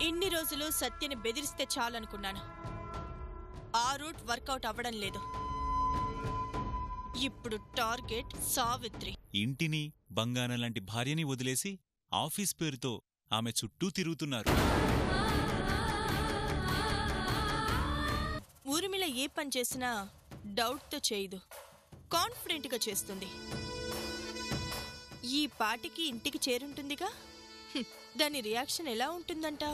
ఇన్ని రోజులు సత్యని బెదిరిస్తే చాలనుకున్నాను. ఆ రూట్ వర్కౌట్ అవ్వడం లేదు. ఇప్పుడు టార్గెట్ సావిత్రి. ఇంటిని, బంగారం లాంటి భార్యని వదిలేసి ఆఫీస్ పేరుతో ఆమె చుట్టూ తిరుగుతున్నారు. ఊర్మిళ ఏ పని చేసినా డౌట్తో చేయదు, కాన్ఫిడెంట్గా చేస్తుంది. ఈ పాటికి ఇంటికి చేరుంటుందిగా. దాని రియాక్షన్ ఎలా ఉంటుందంట?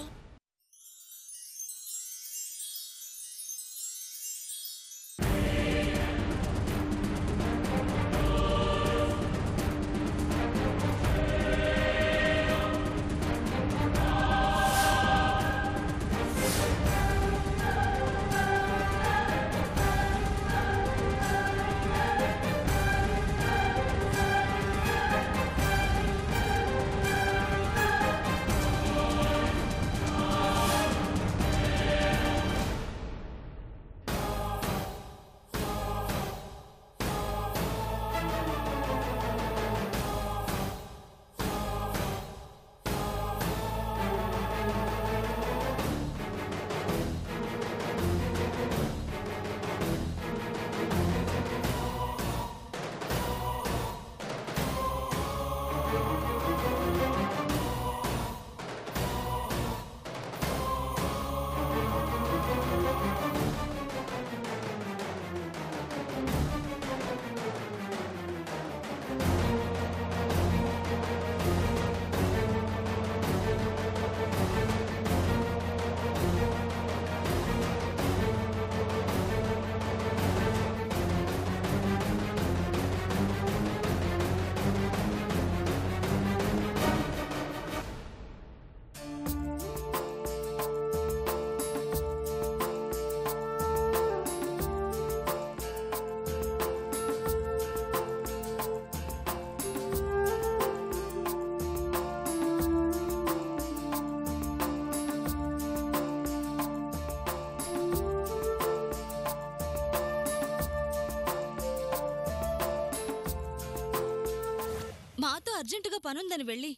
మాతో అర్జెంటుగా పనుందని వెళ్ళి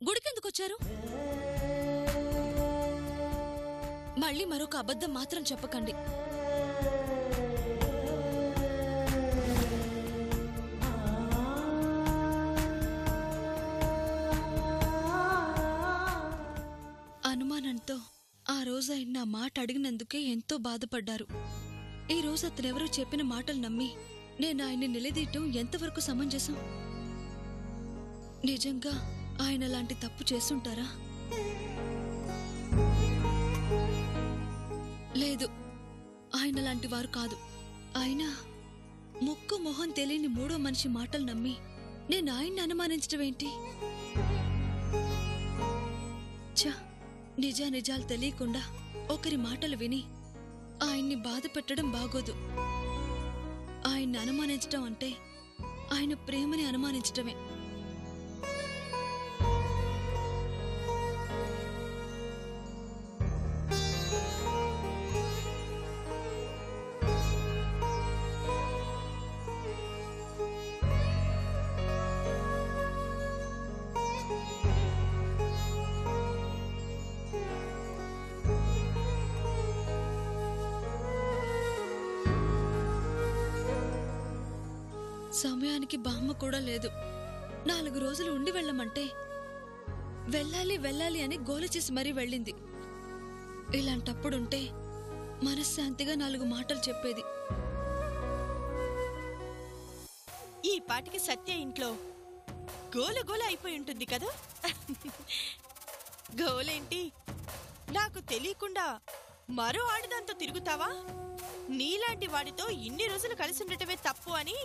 గుడికెందుకొచ్చారు? మళ్ళీ మరొక అబద్ధం మాత్రం చెప్పకండి. అనుమానంతో ఆ రోజు ఆయన నా మాట అడిగినందుకే ఎంతో బాధపడ్డారు. ఈ రోజు అతనెవరో చెప్పిన మాటలు నమ్మి నేను ఆయన్ని నిలదీయటం ఎంతవరకు సమంజసం? నిజంగా ఆయన లాంటి తప్పు చేసుంటారా? లేదు, ఆయన లాంటి వారు కాదు. ఆయన ముక్కు మొహం తెలియని మూడో మనిషి మాటలు నమ్మి నేను ఆయన్ని అనుమానించడం ఏంటి? నిజాలు తెలియకుండా ఒకరి మాటలు విని ఆయన్ని బాధ పెట్టడం బాగోదు. ఆయన్ని అనుమానించడం అంటే ఆయన ప్రేమని అనుమానించటమే. సమయానికి బామ్మ కూడా లేదు. 4 రోజులు ఉండి వెళ్ళమంటే వెళ్ళాలి అని గోల చేసి మరీ వెళ్ళింది. ఇలాంటప్పుడుంటే మనశ్శాంతిగా 4 మాటలు చెప్పేది. ఈ పాటికి సత్య ఇంట్లో గోల అయిపోయి ఉంటుంది కదా. గోలేంటి, నాకు తెలియకుండా మరో ఆడదాంతో తిరుగుతావా? నీలాంటి వాడితో ఇన్ని రోజులు కలిసి ఉండటమే తప్పు అని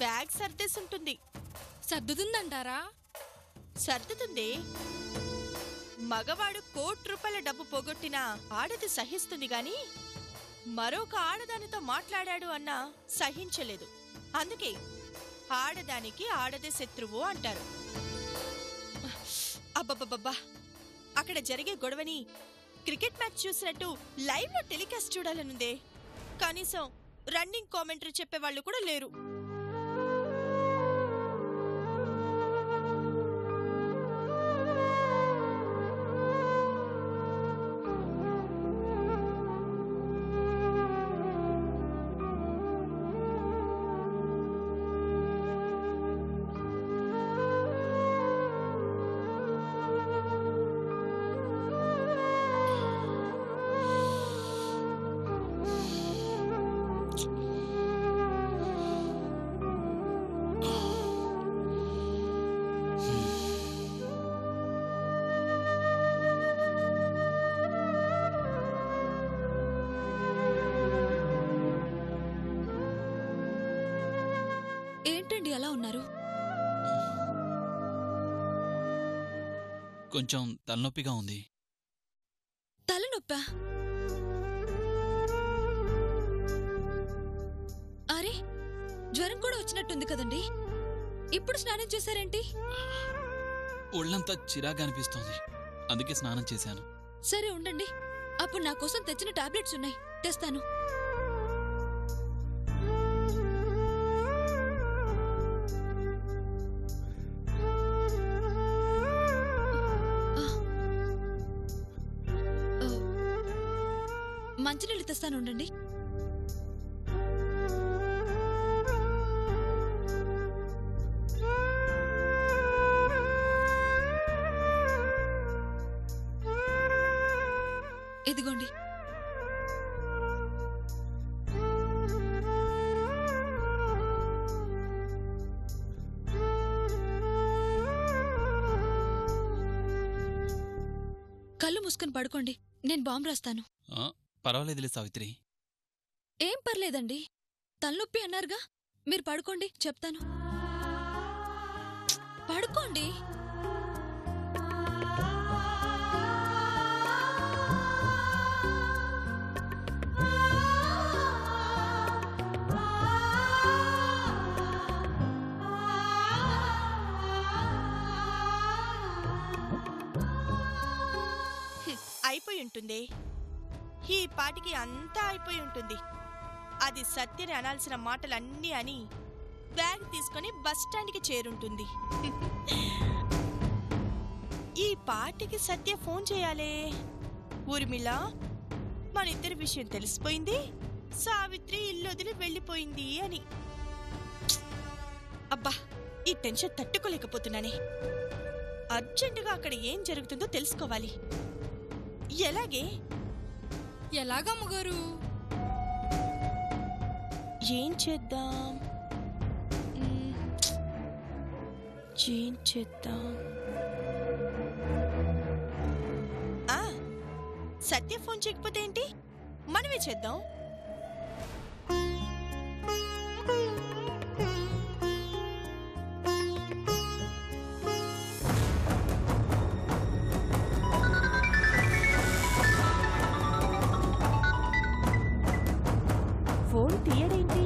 బ్యాగ్ సర్దేసుంటుంది. సర్దుతుందంటారా? సర్దుతుంది. మగవాడు ₹1,00,00,000 డబ్బు పోగొట్టినా ఆడది సహిస్తుంది గాని మరొక ఆడదానితో మాట్లాడాడు అన్నా సహించలేదు. అందుకే ఆడదానికి ఆడదే శత్రువు అంటారు. అబ్బబ్బబ్బా, అక్కడ జరిగే గొడవని క్రికెట్ మ్యాచ్ చూసినట్టు లైవ్ లో టెలికాస్ట్ చూడాలనుందే. కనీసం రన్నింగ్ కామెంటరీ చెప్పేవాళ్ళు కూడా లేరు. ఏమిటండి ఎలా ఉన్నారు? కొంచెం తలనొప్పిగా ఉంది. తలనొప్పా? అరే, జ్వరం కూడా వచ్చినట్టుంది కదండి. ఇప్పుడు స్నానం చేశారేంటి? ఒళ్ళంతా చిరాగా అనిపిస్తోంది, అందుకే స్నానం చేశాను. సరే ఉండండి, అప్పుడు నా కోసం తెచ్చిన టాబ్లెట్స్ ఉన్నాయి, తెస్తాను. మంచినీళ్ళు తెస్తాను, ఉండండి. ఇదిగోండి. కళ్ళు మూసుకొని పడుకోండి, నేను బాంబు రాస్తాను. పర్వాలేదులే సావిత్రి. ఏం పర్లేదండి, తలనొప్పి అన్నారుగా, మీరు పడుకోండి, చెప్తాను. పడుకోండి. అయిపోయి ఉంటుంది, ఈ పాటికి అంతా అయిపోయి ఉంటుంది. అది సత్యని అనాల్సిన మాటలన్నీ అని బ్యాగ్ తీసుకుని బస్టాండ్కి చేరుంటుంది. ఈ పాటికి సత్య ఫోన్ చేయాలే. ఊర్మిళ, మన ఇద్దరి విషయం తెలిసిపోయింది, సావిత్రి ఇల్లు వదిలి వెళ్ళిపోయింది అని. అబ్బా, ఈ టెన్షన్ తట్టుకోలేకపోతున్నానే. అర్జెంటుగా అక్కడ ఏం జరుగుతుందో తెలుసుకోవాలి. ఎలాగమ్మగారు? ఏం చేద్దాం? సత్య ఫోన్ చేయకపోతే ఏంటి, మనమే చేద్దాం. ఫోన్ తీయడేంటి?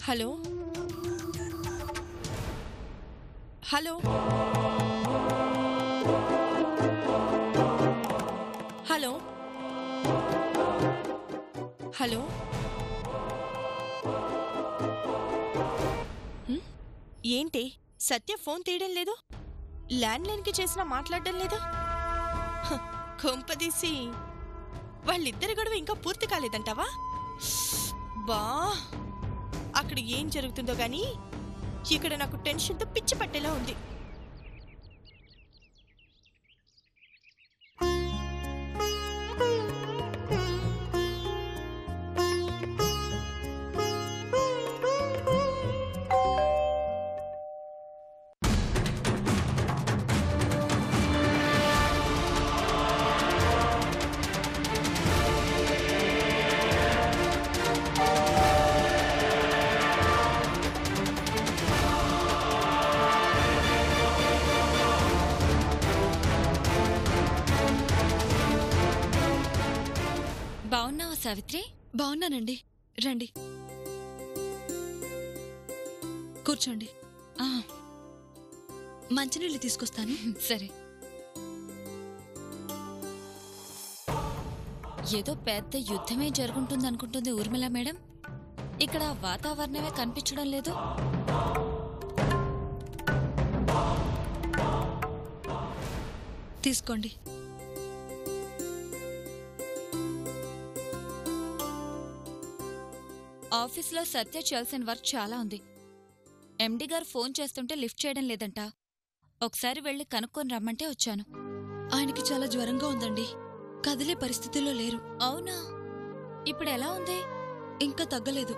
హలో హలో హలో హలో ఏంటి, సత్య ఫోన్ తీయడం లేదు, ల్యాండ్లైన్కి చేసినా మాట్లాడడం లేదు. కొంపదీసి వాళ్ళిద్దరి గొడవ ఇంకా పూర్తి కాలేదంటావా? బా, అక్కడ ఏం జరుగుతుందో గానీ ఇక్కడ నాకు టెన్షన్తో పిచ్చి పట్టేలా ఉంది. సావిత్రి? బాగున్నానండి. రండి కూర్చోండి. ఆ, మంచినీళ్ళు తీసుకొస్తాను. సరే. ఏదో పెద్ద యుద్ధమే జరుగుతుందనుకుంటుంది ఊర్మిళ మేడం. ఇక్కడ వాతావరణమే కనిపించడం లేదు. తీసుకోండి. ఆఫీస్లో సత్య చేయాల్సిన వర్క్ చాలా ఉంది. ఎండి గారు ఫోన్ చేస్తుంటే లిఫ్ట్ చేయడం లేదంట. ఒకసారి వెళ్ళి కనుక్కొని రమ్మంటే వచ్చాను. ఆయనకి చాలా జ్వరంగా ఉందండి. కదిలే పరిస్థితిలో లేరు. అవునా? ఇప్పుడు ఎలా ఉంది? ఇంకా తగ్గలేదు.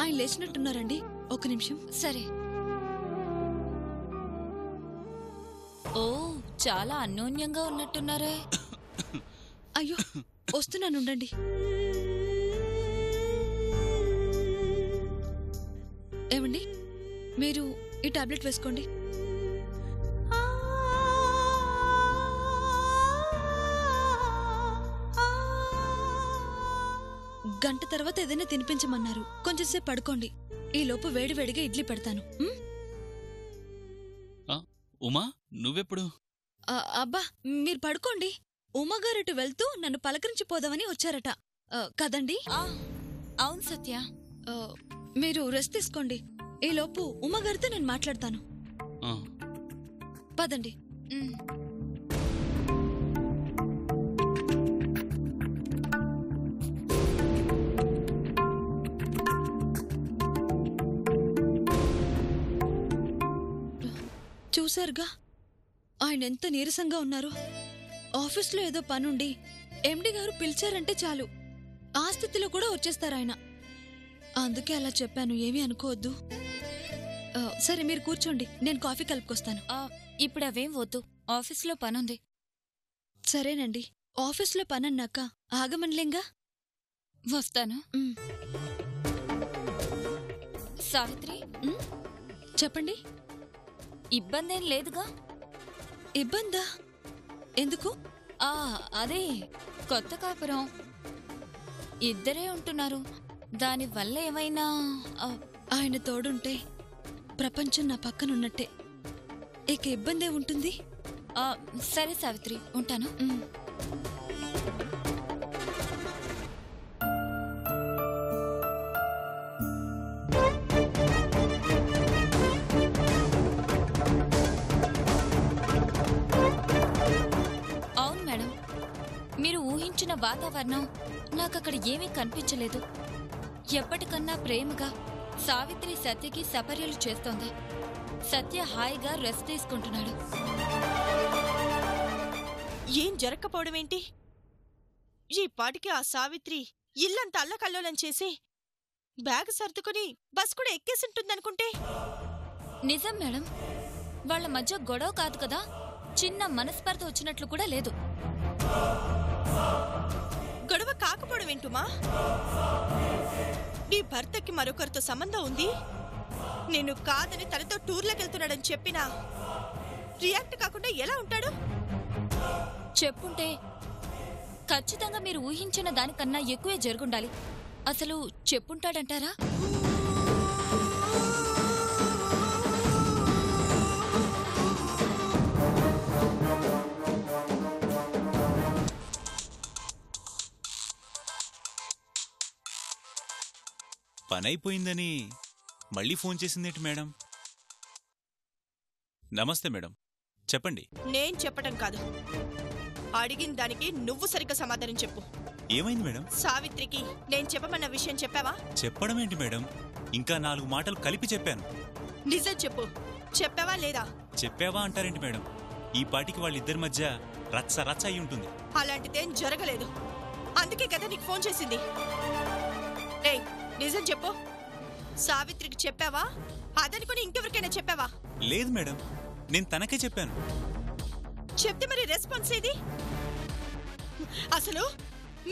ఆయన లేచినట్టున్నారండి. ఒక నిమిషం. సరే. ఓ, చాలా అన్యోన్యంగా ఉన్నట్టున్నారే. అయ్యో, వస్తున్నానుండండి. ఏమండి, మీరు ఈ టాబ్లెట్ వేసుకోండి. గంట తర్వాత ఏదైనా తినిపించమన్నారు. కొంచెంసేపు పడుకోండి. ఈలోపు వేడివేడిగా ఇడ్లీ పెడతాను. ఉమా, నువ్వెప్పుడు? అబ్బా, మీరు పడుకోండి. ఉమ్మగారటు వెళ్తూ నన్ను పలకరించిపోదామని వచ్చారట కదండి? అవును సత్య. మీరు రెస్ట్ తీసుకోండి. ఈలోపు ఉమ్మగారితో నేను మాట్లాడతాను. పదండి. చూశారుగా ఆయన ఎంత నీరసంగా ఉన్నారు. ఆఫీస్లో ఏదో పనుండి ఎండి గారు పిలిచారంటే చాలు ఆ స్థితిలో కూడా వచ్చేస్తారాయన. అందుకే అలా చెప్పాను, ఏమీ అనుకోవద్దు. సరే, మీరు కూర్చోండి, నేను కాఫీ కలుపుకొస్తాను. ఇప్పుడు అవేం వద్దు, ఆఫీస్లో పనుంది. సరేనండి, ఆఫీస్లో పనన్నాక ఆగమనలేంగా. వస్తాను. సావిత్రి, చెప్పండి. ఇబ్బందేం లేదుగా? ఇబ్బందా? ఎందుకు? అదే కొత్త కాపురం, ఇద్దరే ఉంటున్నారు. దానివల్ల ఏమైనా? ఆయన తోడుంటే ప్రపంచం నా పక్కనున్నట్టే. ఇక ఇబ్బందే ఉంటుంది. సరే సావిత్రి, ఉంటాను. అవును మేడం, మీరు ఊహించిన వాతావరణం నాకక్కడ ఏమీ కనిపించలేదు. ఎప్పటికన్నా ప్రేమగా సావిత్రి సత్యకి సపర్యలు చేస్తోంది. సత్య హాయిగా రెస్ట్ తీసుకుంటున్నాడు. ఏం జరగకపోవడమేంటి? ఈ పాటికి ఆ సావిత్రి ఇల్లంతా అల్లకల్లోలం చేసి బ్యాగ్ సర్దుకుని బస్ కూడా ఎక్కేసింటుందనుకుంటే. నిజం మేడం, వాళ్ల మధ్య గొడవ కాదు కదా, చిన్న మనస్పర్ధ వచ్చినట్లు కూడా లేదు. గొడవ కాకపోవడమేంటుమా? నీ భర్తకి మరొకరితో సంబంధం ఉంది. నేను కాదని తనతో టూర్లోకెళ్తున్నాడని చెప్పినా రియాక్ట్ కాకుండా ఎలా ఉంటాడు? చెప్పుంటే ఖచ్చితంగా మీరు ఊహించిన దానికన్నా ఎక్కువే జరుగుండాలి. అసలు చెప్పుంటాడంటారా? పనైపోయిందని మళ్ళీ ఫోన్ చేసిందేంటి మేడం? నమస్తే మేడం, చెప్పండి. నేను చెప్పటం కాదు, అడిగిన దానికి నువ్వు సరిగ్గా సమాధానం చెప్పు. ఏమైంది మేడం? సావిత్రికి నేను చెప్పమన్న విషయం చెప్పావా? చెప్పడం ఏంటి మేడం, ఇంకా 4 మాటలు కలిపి చెప్పాను. నిజం చెప్పు, చెప్పావా లేదా? చెప్పావా అంటారేంటి మేడం? ఈ పాటికి వాళ్ళిద్దరి మధ్య రచ్చ రచ్చ అయి ఉంటుంది. అలాంటిదేం జరగలేదు, అందుకే కదా నీకు ఫోన్ చేసింది. ఏయ్, నిజం చెప్పు, సావిత్రికి చెప్పావా? అదనుకుని ఇంకెవరికైనా చెప్పావా? లేదు మేడం, నేను తనకే చెప్పాను. చెప్తే మరి రెస్పాన్స్ ఏది? అసలు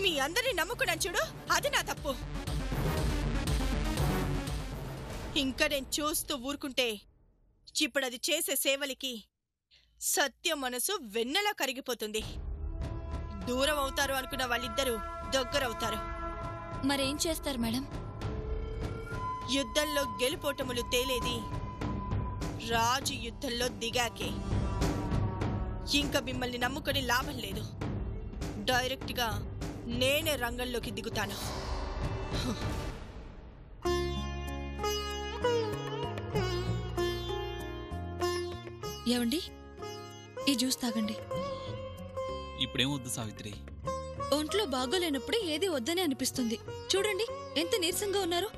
మీ అందరినీ నమ్ముకున్నాను చూడు, అది నా తప్పు. ఇంకా నేను చూస్తూ ఊరుకుంటే ఇప్పుడు అది చేసే సేవలకి సత్య మనసు వెన్నెలా కరిగిపోతుంది. దూరం అవుతారు అనుకున్న వాళ్ళిద్దరూ దగ్గరవుతారు. మరేం చేస్తారు మేడం? యుద్ధంలో గెలుపోటములు తేలేది రాజు యుద్ధంలో దిగాకే. ఇంకా మిమ్మల్ని నమ్ముకొని లాభం లేదు. డైరెక్ట్గా నేనే రంగంలోకి దిగుతాను. ఏమండి, ఈ జ్యూస్ తాగండి. ఇప్పుడేం వద్దు సావిత్రి. ఒంట్లో బాగోలేనప్పుడే ఏది వద్దని అనిపిస్తుంది. చూడండి ఎంత నీరసంగా ఉన్నారు.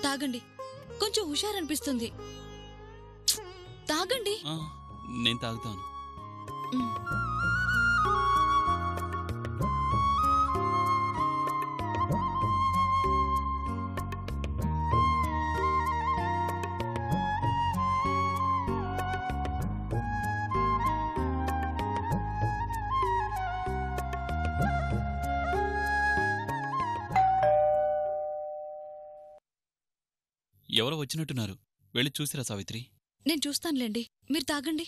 తాగండి, కొంచెం హుషారనిపిస్తుంది. తాగండి. నేను తాగుతాను. ఎవరో వచ్చినట్టున్నారు, వెళ్ళి చూసిరా సావిత్రి. నేను చూస్తానులేండి, మీరు తాగండి.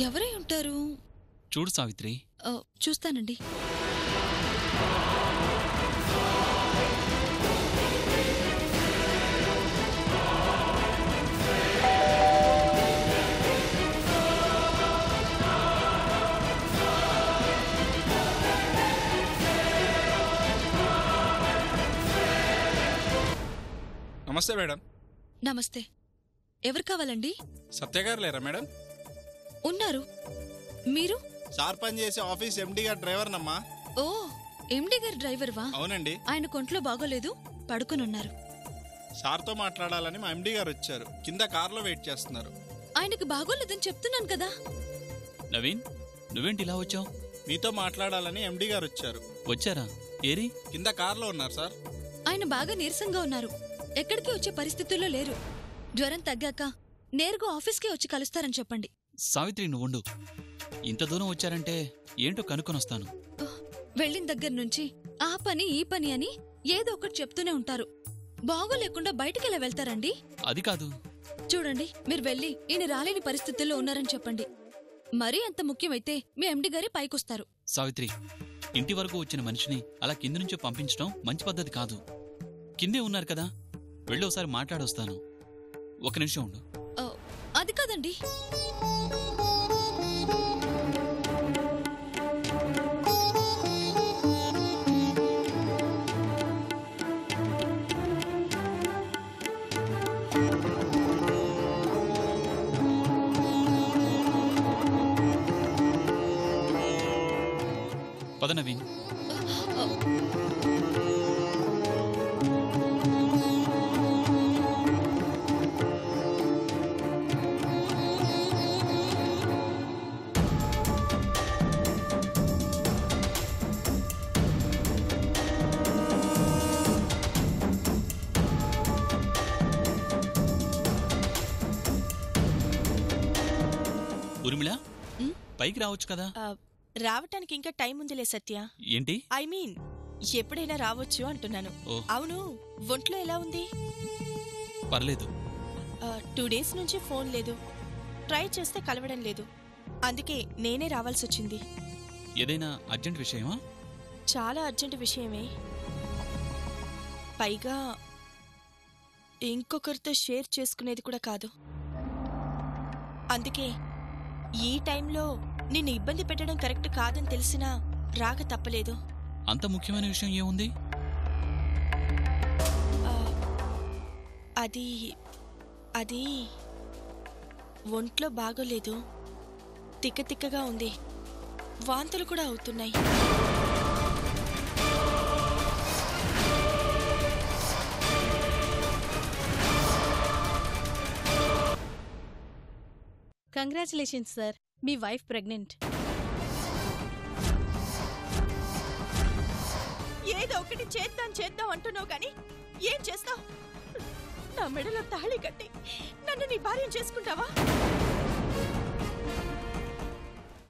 ఎవరై ఉంటారు? చూడు సావిత్రి. చూస్తానండి. నమస్తే మేడం. నమస్తే. ఎవరు కావాలండి? సత్యగారు లేరా మేడం? ఉన్నారు. మీరు? సార్ పని చేసే ఆఫీస్ ఎండి గారు డ్రైవర్ నమ్మా. ఓ, ఎండి గారు డ్రైవర్వా? అవునండి. ఆయన కొంట్లో బాగోలేదు, పడుకునున్నారు. సార్తో మాట్లాడాలని మా ఎండి గారు వచ్చారు. కింద కార్లో వెయిట్ చేస్తున్నారు. ఆయనకు బాగోలేదని చెప్తున్నాను కదా. నవీన్, నువ్వేంటి ఇలా వచ్చావు? మీతో మాట్లాడాలని ఎండి గారు వచ్చారు. వచ్చారా? ఏరి? కింద కార్లో ఉన్నారు సార్. ఆయన బాగా నీరసంగా ఉన్నారు, ఎక్కడికి వచ్చే పరిస్థితుల్లో లేరు. జ్వరం తగ్గాక నేరుగా ఆఫీస్కి వచ్చి కలుస్తారని చెప్పండి. సావిత్రి, నువ్వుండు. ఇంత దూరం వచ్చారంటే ఏంటో కనుక్కొనొస్తాను. వెళ్ళిన దగ్గర నుంచి ఆ పని ఈ పని అని ఏదో ఒకటి చెప్తూనే ఉంటారు. బాగోలేకుండా బయటికెలా వెళ్తారండి? అది కాదు. చూడండి, మీరు వెళ్ళి ఈయన రాలేని పరిస్థితుల్లో ఉన్నారని చెప్పండి. మరీ అంత ముఖ్యమైతే మీ ఎండి గారి పైకొస్తారు. సావిత్రి, ఇంటి వరకు వచ్చిన మనిషిని అలా కింద నుంచో పంపించడం మంచి పద్ధతి కాదు. కిందే ఉన్నారు కదా, వెళ్ళి ఒకసారి మాట్లాడొస్తాను. ఒక నిమిషం ఉండు. అది కాదండి. పద నవీన్. ఉర్మిళ, పైకి రావచ్చు కదా. రావటానికి ఇంకా టైం ఉందిలే సత్య. ఏంటి? ఐ మీన్ ఎప్పుడైనా రావచ్చు అంటున్నాను. అవును, ఒంట్లో ఎలా ఉంది? పర్లేదు. 2 days నుంచి ఫోన్ లేదు, ట్రై చేస్తే కలవడం లేదు. అందుకే నేనే రావాల్సి వచ్చింది. ఏదైనా అర్జెంట్ విషయమా? చాలా అర్జెంట్ విషయమే. పైగా ఇంకొకరితో షేర్ చేసుకునేది కూడా కాదు. అందుకే ఈ టైంలో నిన్ను ఇబ్బంది పెట్టడం కరెక్ట్ కాదని తెలిసినా రాక తప్పలేదు. అంత ముఖ్యమైన విషయం ఏముంది? అది ఒంట్లో బాగోలేదు, తిక్కతిక్కగా ఉంది, వాంతులు కూడా అవుతున్నాయి. కంగ్రాచులేషన్స్ సార్, మీ వైఫ్ ప్రెగ్నెంట్. ఏదో ఒకటి చేద్దాం అంటున్నావు కానీ ఏం చేస్తావు? నా మెడలో తాళి కట్టి నన్ను నీ భార్యను చేసుకుంటావా?